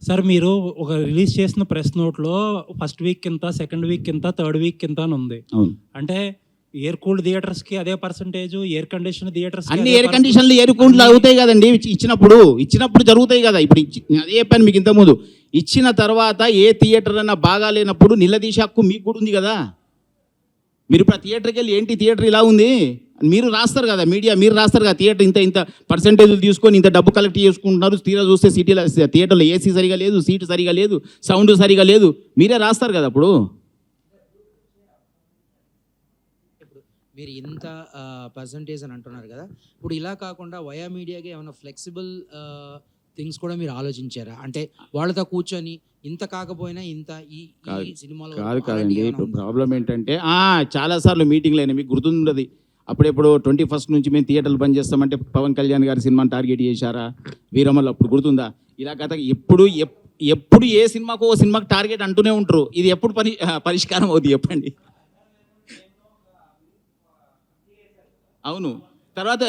Sir మీరు ఒక release చేసిన ప్రెస్ నోట్లో ఫస్ట్ వీక్ ఇంత, సెకండ్ వీక్ ఇంత, థర్డ్ వీక్ ఇంత అని ఉంది. అవును, అంటే ఎయిర్ కూల్డ్ థియేటర్స్ కి అదే పర్సంటేజ్, ఎయిర్ కండిషన్ థియేటర్స్ అన్ని ఎయిర్ కండిషన్లు ఎయిర్ కూల్డ్లు అవుతాయి కదండి. ఇచ్చినప్పుడు జరుగుతాయి కదా. ఇప్పుడు అదే చెప్పాను మీకు ఇంతకుముందు. ఇచ్చిన తర్వాత ఏ థియేటర్ అన్నా బాగా లేనప్పుడు నిలదీసే హక్కు మీకు కూడా ఉంది కదా. మీరు ఇప్పుడు ఆ థియేటర్కి వెళ్ళి ఏంటి థియేటర్ ఇలా ఉంది మీరు రాస్తారు కదా, మీడియా మీరు రాస్తారు కదా, థియేటర్ ఇంత పర్సంటేజ్లు తీసుకొని ఇంత డబ్బు కలెక్ట్ చేసుకుంటున్నారు, తీరా చూస్తే థియేటర్లో ఏసీ సరిగా లేదు, సీటు సరిగా లేదు, సౌండ్ సరిగా లేదు, మీరే రాస్తారు కదా. అప్పుడు మీరు ఇంత పర్సంటేజ్ అని అంటున్నారు కదా, ఇప్పుడు ఇలా కాకుండా వయా మీడియాకి ఏమైనా ఫ్లెక్సిబుల్ థింగ్స్ కూడా మీరు ఆలోచించారా? అంటే వాళ్ళతో కూర్చొని ఇంత కాకపోయినా ఇంత ఈ సినిమాలో కాదండి. ఇప్పుడు ప్రాబ్లం ఏంటంటే చాలాసార్లు మీటింగ్లు అయినా మీకు గుర్తుండదు. అప్పుడెప్పుడు 21st నుంచి మేము థియేటర్లు బంద్ చేస్తామంటే పవన్ కళ్యాణ్ గారి సినిమాని టార్గెట్ చేశారా? వీరమల్ అప్పుడు గుర్తుందా? ఇలా కథ ఎప్పుడు ఏ సినిమాకు ఓ సినిమాకి టార్గెట్ అంటూనే ఉంటారు. ఇది ఎప్పుడు పరిష్కారం అవుతుంది చెప్పండి? అవును, తర్వాత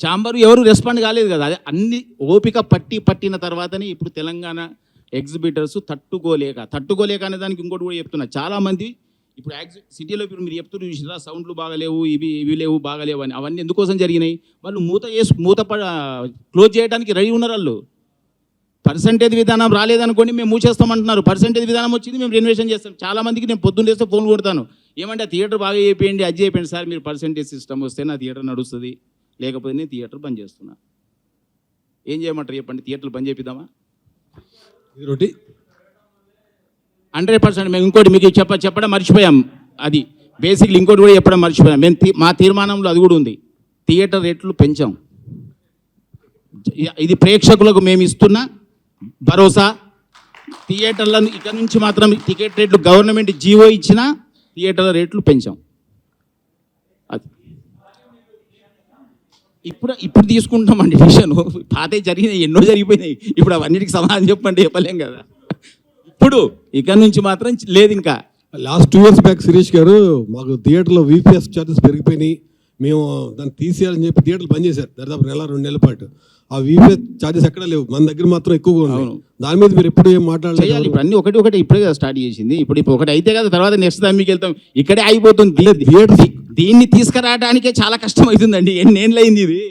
చాంబర్ ఎవరు రెస్పాండ్ కాలేదు కదా. అదే అన్ని ఓపిక పట్టిన తర్వాతనే ఇప్పుడు తెలంగాణ ఎగ్జిబిటర్స్ తట్టుకోలేక అనే దానికి ఇంకోటి కూడా చెప్తున్నా. చాలామంది ఇప్పుడు సిటీలో ఇప్పుడు మీరు చెప్తున్నారు చూసినా సౌండ్లు బాగలేవు, ఇవి లేవు, బాగలేవు అని. అవన్నీ ఎందుకోసం జరిగినాయి? వాళ్ళు మూత క్లోజ్ చేయడానికి రెడీ ఉన్నారు. వాళ్ళు పర్సంటేజ్ విధానం రాలేదనుకోండి మేము మూసేస్తామంటున్నారు. పర్సంటేజ్ విధానం వచ్చింది, మేము రెన్యువేషన్ చేస్తాం. చాలామందికి నేను పొద్దున్న చేస్తే ఫోన్ కొడతాను, ఏమంటే ఆ థియేటర్ బాగా అయిపోయింది, అది అయిపోయింది సార్, మీరు పర్సంటేజ్ సిస్టమ్ వస్తే నా థియేటర్ నడుస్తుంది, లేకపోతే నేను థియేటర్ బంద్ చేస్తున్నా. ఏం చేయమంటారు చెప్పండి? థియేటర్లు బంద్ చేపిద్దామా? 100%. మేము ఇంకోటి మీకు చెప్పడం మర్చిపోయాం. అది బేసిక్లీ ఇంకోటి కూడా చెప్పడం మర్చిపోయాం. మా తీర్మానంలో అది కూడా ఉంది. థియేటర్ రేట్లు పెంచాం. ఇది ప్రేక్షకులకు మేము ఇస్తున్న భరోసా. థియేటర్లను ఇక నుంచి మాత్రం టికెట్ రేట్లు గవర్నమెంట్ జీవో ఇచ్చిన థియేటర్ల రేట్లు పెంచాం. అది ఇప్పుడు తీసుకుంటామండి డిసిషన్. పాత జరిగినాయి, ఎన్నో జరిగిపోయినాయి. ఇప్పుడు అవన్నిటికి సమాధానం చెప్పలేం కదా. ఇప్పుడు ఇక నుంచి మాత్రం లేదు. ఇంకా లాస్ట్ 2 years బ్యాక్ శిరీష్ గారు మాకు థియేటర్లో VPS ఛార్జెస్ పెరిగిపోయినాయి, మేము దాన్ని తీసేయాలని చెప్పి థియేటర్లు బంద్ చేశారు దాదాపు 1-2 నెలల పాటు. ఆ VPS ఛార్జెస్ ఎక్కడ లేవు, మన దగ్గర మాత్రం ఎక్కువగా ఉన్నాయి. దాని మీద మీరు ఎప్పుడు ఏం మాట్లాడాలి? ఇప్పుడు అన్ని ఒకటి ఇప్పుడే కదా స్టార్ట్ చేసింది. ఇప్పుడు ఒకటి అయితే కదా, తర్వాత నెక్స్ట్ దాని మీకు వెళ్తాం. ఇక్కడే అయిపోతుంది. దీన్ని తీసుకురావడానికే చాలా కష్టం అవుతుందండి. ఎన్నేళ్ళు అయింది ఇది.